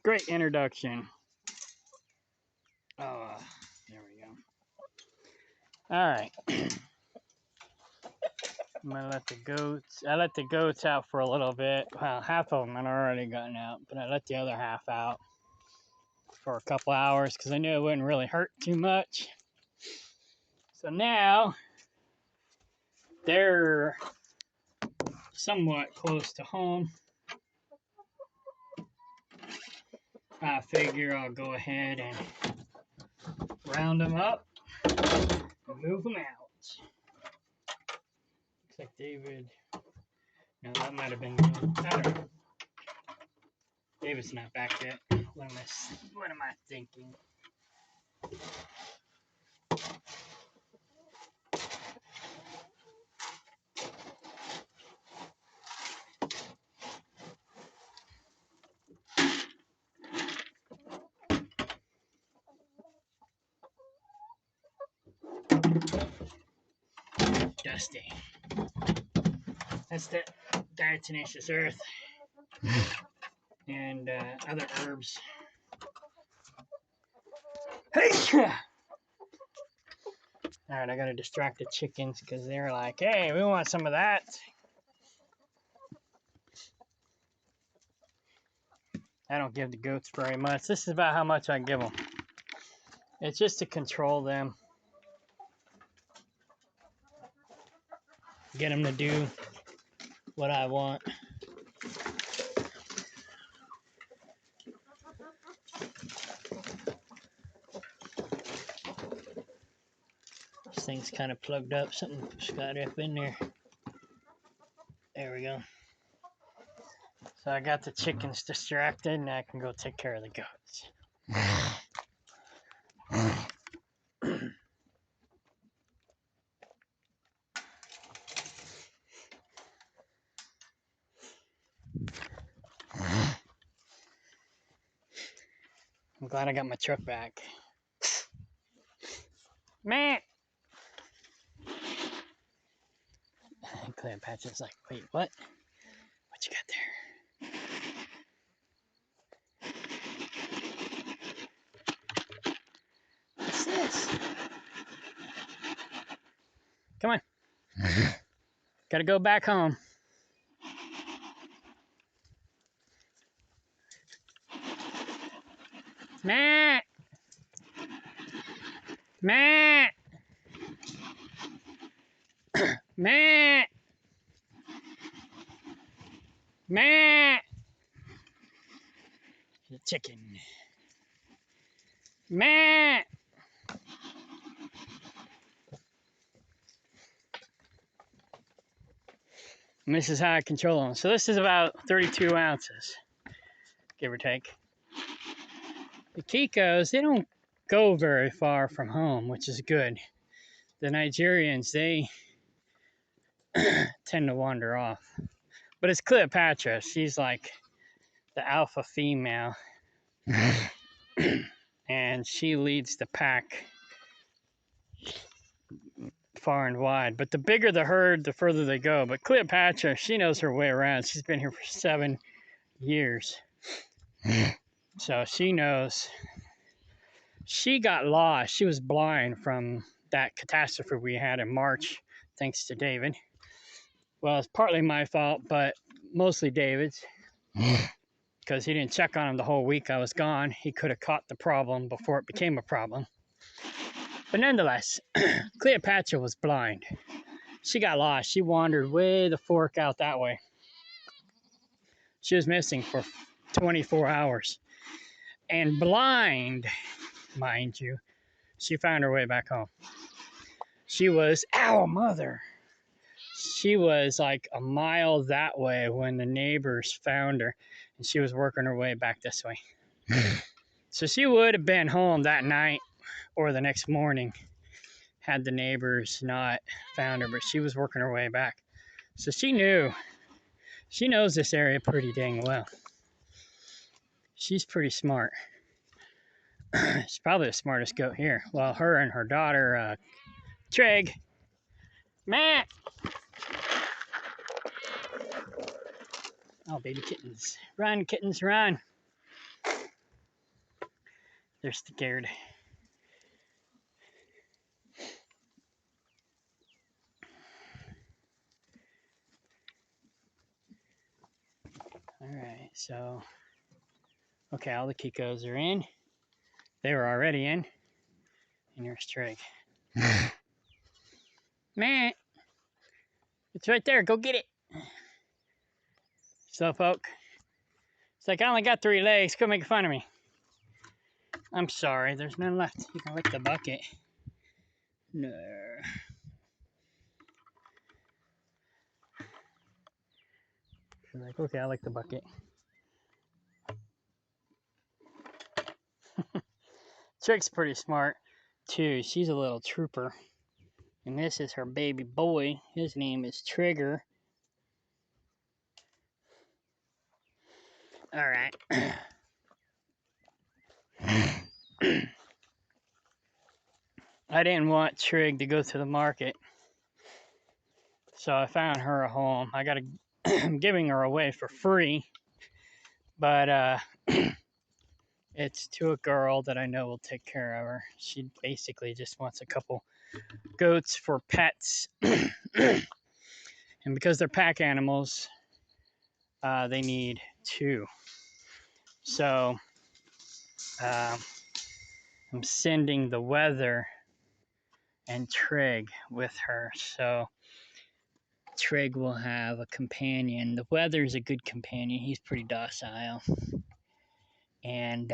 Great introduction. There we go. All right. I'm gonna let the goats. I let the goats out for a little bit. Well, half of them had already gotten out, but I let the other half out for a couple hours because I knew it wouldn't really hurt too much. So now they're somewhat close to home. I figure I'll go ahead and round them up and move them out. Looks like David. No, that might have been. I don't know. David's not back yet. What am I thinking? Dusty. That's the diatomaceous earth and other herbs. Hey! Alright, I gotta distract the chickens because they're like, hey, we want some of that. I don't give the goats very much. This is about how much I give them. It's just to control them. Get them to do what I want. This thing's kind of plugged up. Something's got up in there. There we go. So I got the chickens distracted and I can go take care of the goats. I'm glad I got my truck back. Man! Cleopatra's like, wait, what? What you got there? What's this? Come on. Gotta go back home. Matt! Matt! Matt! Matt! The chicken. Matt! And this is how I control them. So this is about 32 ounces, give or take. The Kikos, they don't go very far from home, which is good. The Nigerians, they tend to wander off. But it's Cleopatra. She's like the alpha female. And she leads the pack far and wide. But the bigger the herd, the further they go. But Cleopatra, she knows her way around. She's been here for 7 years. So she knows. She got lost. She was blind from that catastrophe we had in March, thanks to David. Well, it's partly my fault, but mostly David's. Because he didn't check on him the whole week I was gone. He could have caught the problem before it became a problem. But nonetheless, Cleopatra was blind. She got lost. She wandered way the fork out that way. She was missing for 24 hours. And blind, mind you, she found her way back home. She was, ow, mother. She was like a mile that way when the neighbors found her. And she was working her way back this way. So she would have been home that night or the next morning had the neighbors not found her, but she was working her way back. So she knows this area pretty dang well. She's pretty smart. She's probably the smartest goat here. Well, her and her daughter, Trig. Matt! Oh, baby kittens. Run, kittens, run. They're scared. All right, so, okay, all the Kikos are in. They were already in. And here's Trig. Man, it's right there. Go get it. Slowpoke. It's like, I only got 3 legs. Quit making fun of me. I'm sorry. There's none left. You can lick the bucket. No. She's like, okay, I like the bucket. Trig's pretty smart, too. She's a little trooper. And this is her baby boy. His name is Trigger. All right. I didn't want Trig to go to the market, so I found her a home. I'm giving her away for free, but it's to a girl that I know will take care of her. She basically just wants a couple goats for pets, and because they're pack animals, they need 2. So I'm sending the Weather and Trig with her, so Trig will have a companion. The Weather's a good companion. He's pretty docile. And,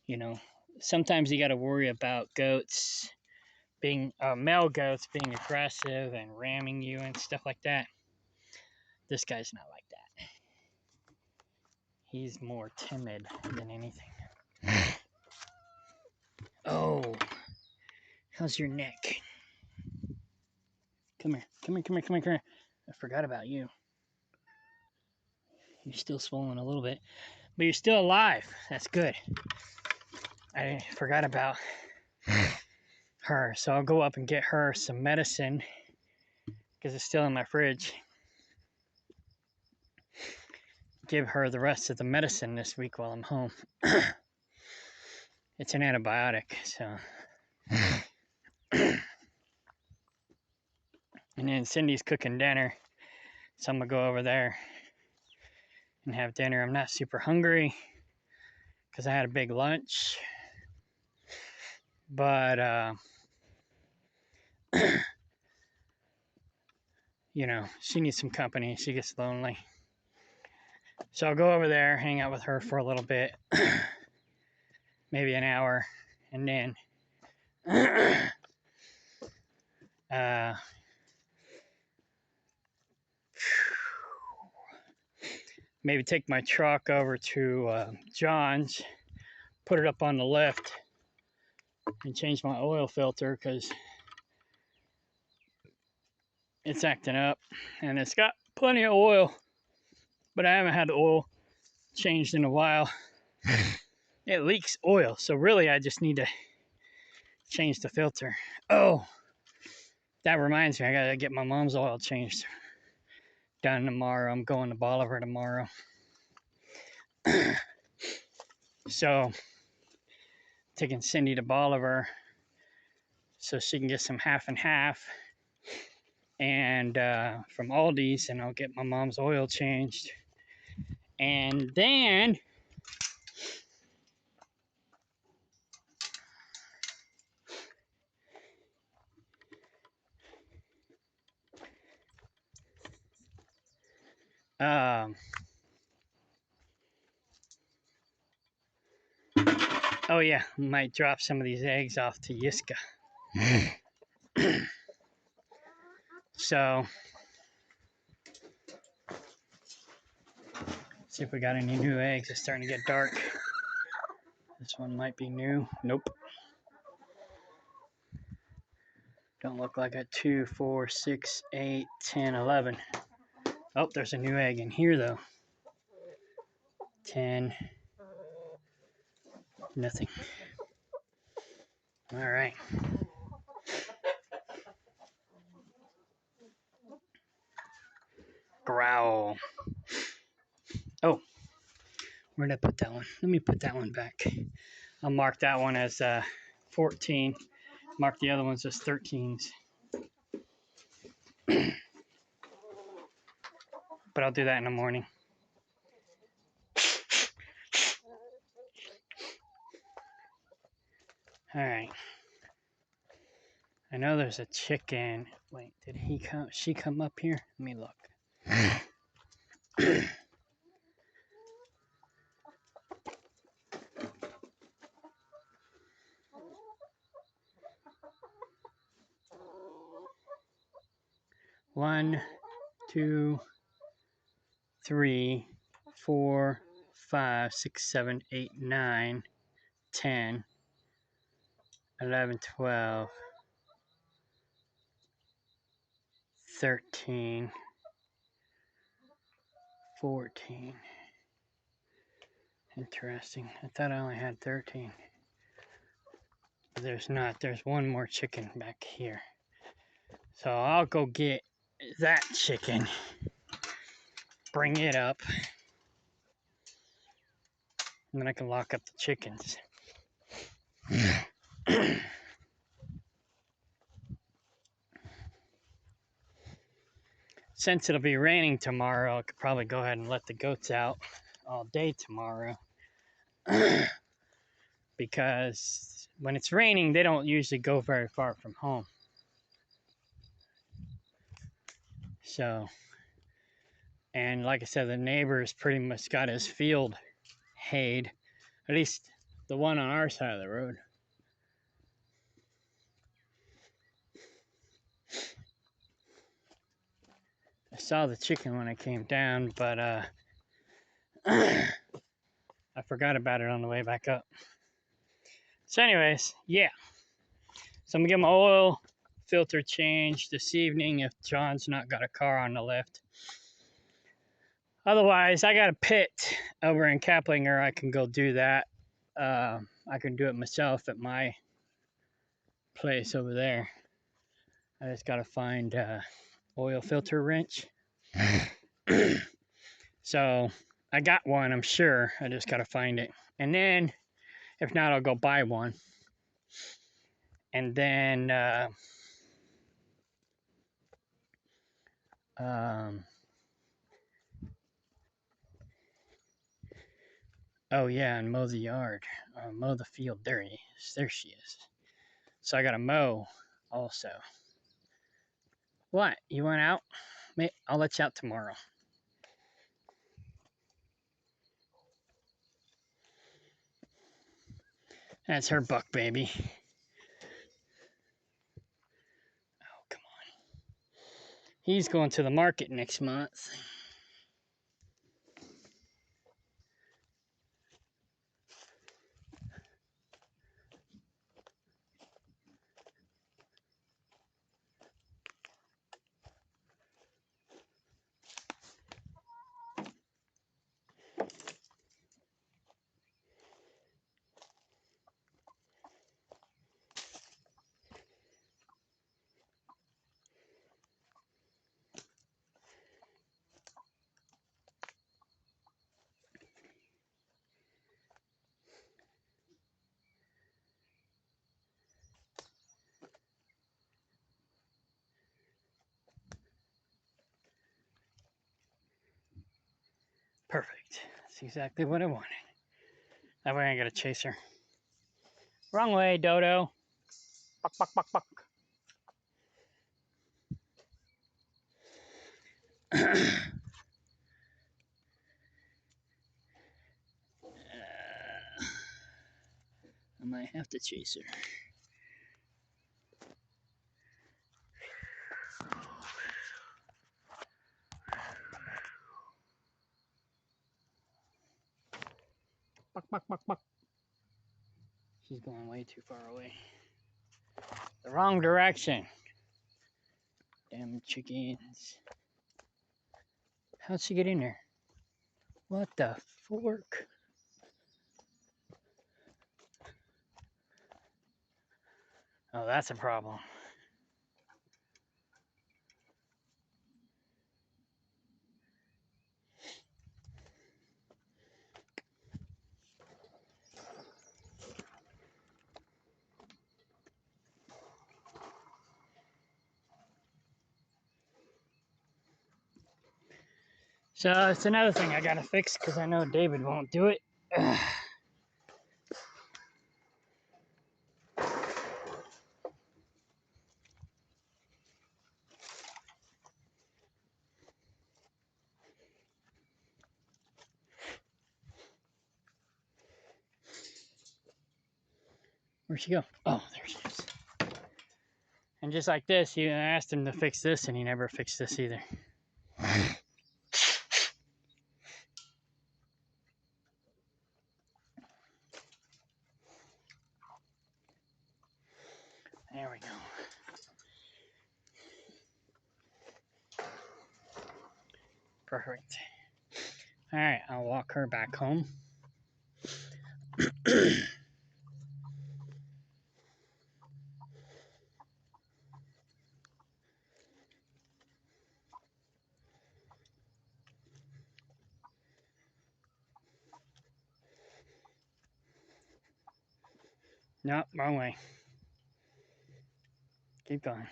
you know, sometimes you got to worry about goats being, male goats being aggressive and ramming you and stuff like that. This guy's not like that. He's more timid than anything. Oh, how's your neck? Come here. Come here, come here, come here, come here. I forgot about you. You're still swollen a little bit, but you're still alive. That's good. I forgot about her, so I'll go up and get her some medicine because it's still in my fridge. Give her the rest of the medicine this week while I'm home. It's an antibiotic, so. And then Cindy's cooking dinner, so I'm gonna go over there and have dinner. I'm not super hungry because I had a big lunch, but you know, she needs some company. She gets lonely. So I'll go over there, hang out with her for a little bit, maybe an hour, and then maybe take my truck over to John's, put it up on the lift, and change my oil filter because it's acting up. And it's got plenty of oil, but I haven't had the oil changed in a while. It leaks oil, so really I just need to change the filter. Oh, that reminds me, I gotta get my mom's oil changed done tomorrow. I'm going to Bolivar tomorrow. So, taking Cindy to Bolivar so she can get some half and half, and from Aldi's, and I'll get my mom's oil changed. And then oh yeah, might drop some of these eggs off to Yiska. So, see if we got any new eggs. It's starting to get dark. This one might be new. Nope. Don't look like it. 2, 4, 6, 8, 10, 11. Oh, there's a new egg in here though. 10. Nothing. All right. growl. Oh, where did I put that one? Let me put that one back. I'll mark that one as 14. Mark the other ones as 13s. But I'll do that in the morning. All right. I know there's a chicken. Wait, did he come? She come up here? Let me look. One, 2, 3, 4, 5, 6, 7, 8, 9, 10, 11, 12, 13, 14. Interesting. I thought I only had 13. But there's not. There's one more chicken back here. So I'll go get that chicken. Bring it up. And then I can lock up the chickens. Since it'll be raining tomorrow, I could probably go ahead and let the goats out all day tomorrow. Because when it's raining, they don't usually go very far from home. So, and like I said, the neighbor's pretty much got his field hayed. At least the one on our side of the road. I saw the chicken when I came down, but I forgot about it on the way back up. So anyways, yeah. So I'm going to get my oil filter changed this evening if John's not got a car on the lift. Otherwise, I got a pit over in Kaplinger. I can go do that. I can do it myself at my place over there. I just got to find oil filter wrench. So I got one, I'm sure. I just got to find it. And then, if not, I'll go buy one. And then, oh yeah, and mow the yard. Mow the field. There he is. There she is. So I got to mow also. What? You went out? I'll let you out tomorrow. That's her buck baby. Oh, come on. He's going to the market next month. Perfect. That's exactly what I wanted. That way I ain't got to chase her. Wrong way, Dodo. Buck, buck, buck, buck. I might have to chase her. Buck, buck, buck, buck. She's going way too far away. The wrong direction. Damn chickens. How'd she get in there? What the fork? Oh, that's a problem. So it's another thing I gotta fix because I know David won't do it. Where'd she go? Oh, there she is. And just like this, you asked him to fix this, and he never fixed this either. There we go. Perfect. All right, I'll walk her back home. Nope, wrong way. Keep going.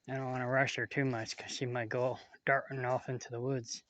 I don't want to rush her too much because she might go darting off into the woods.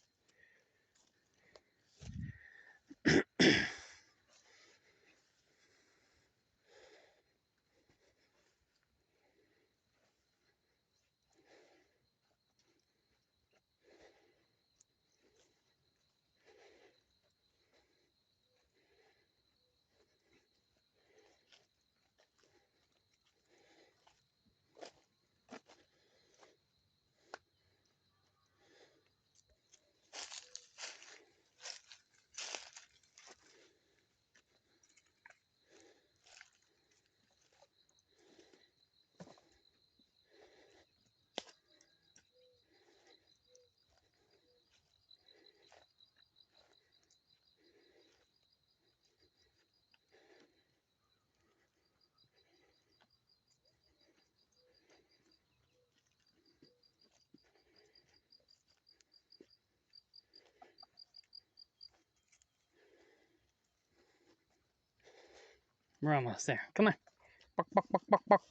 We're almost there. Come on. Buck, buck, buck, buck, buck.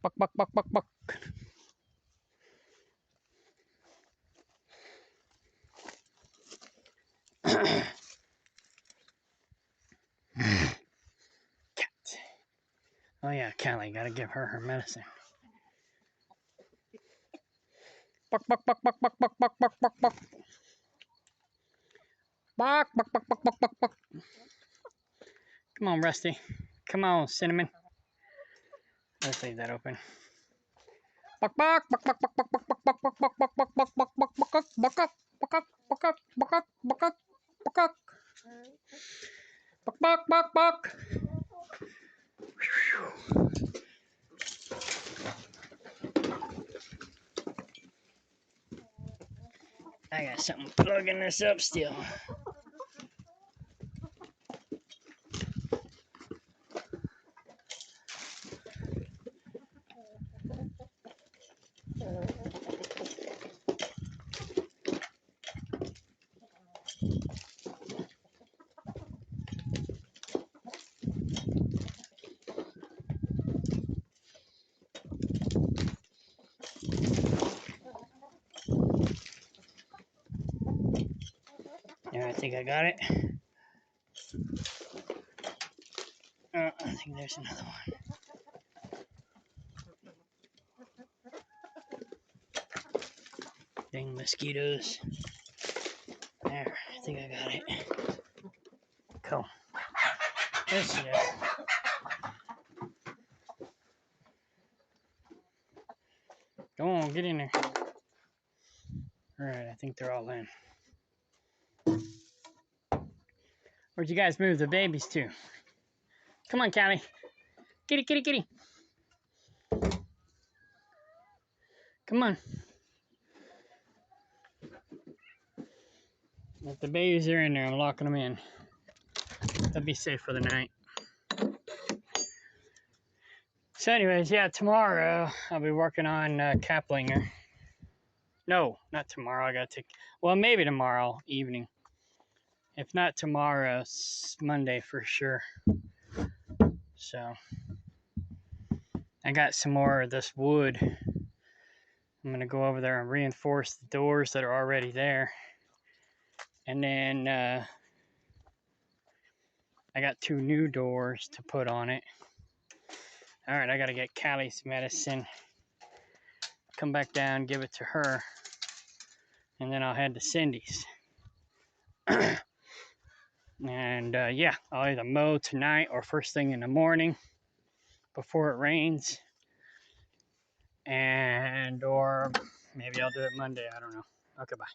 Buck, buck, buck, buck, buck. Cat. Oh yeah, Callie, gotta give her medicine. Buck, buck, buck, buck, buck, buck, buck, buck, buck, buck. Buck, buck, buck, buck, buck, buck, buck. Come on, Rusty. Come on, Cinnamon. Let's leave that open. Buck, buck, buck, buck, buck, buck, buck, buck, buck, buck, buck, buck, buck, buck, buck, buck, buck, buck up, buck up, buck up, buck up, buck up, buck up. Buck, buck, buck, buck. I got something plugging this up still. Yeah, I think I got it. I think there's another one. Dang mosquitoes. There, I think I got it. Cool. There she is. Go on, get in there. Alright, I think they're all in. Where'd you guys move the babies to? Come on, Callie. Kitty, kitty, kitty. Come on. If the babies are in there, I'm locking them in. They'll be safe for the night. So anyways, yeah, tomorrow I'll be working on Kaplinger. No, not tomorrow. I gotta take, well, maybe tomorrow evening. If not tomorrow, Monday for sure. So I got some more of this wood. I'm gonna go over there and reinforce the doors that are already there. And then I got 2 new doors to put on it. All right, I gotta get Callie's medicine. Come back down, give it to her, and then I'll head to Cindy's. And yeah, I'll either mow tonight or first thing in the morning before it rains, and or maybe I'll do it Monday. I don't know. Okay, bye.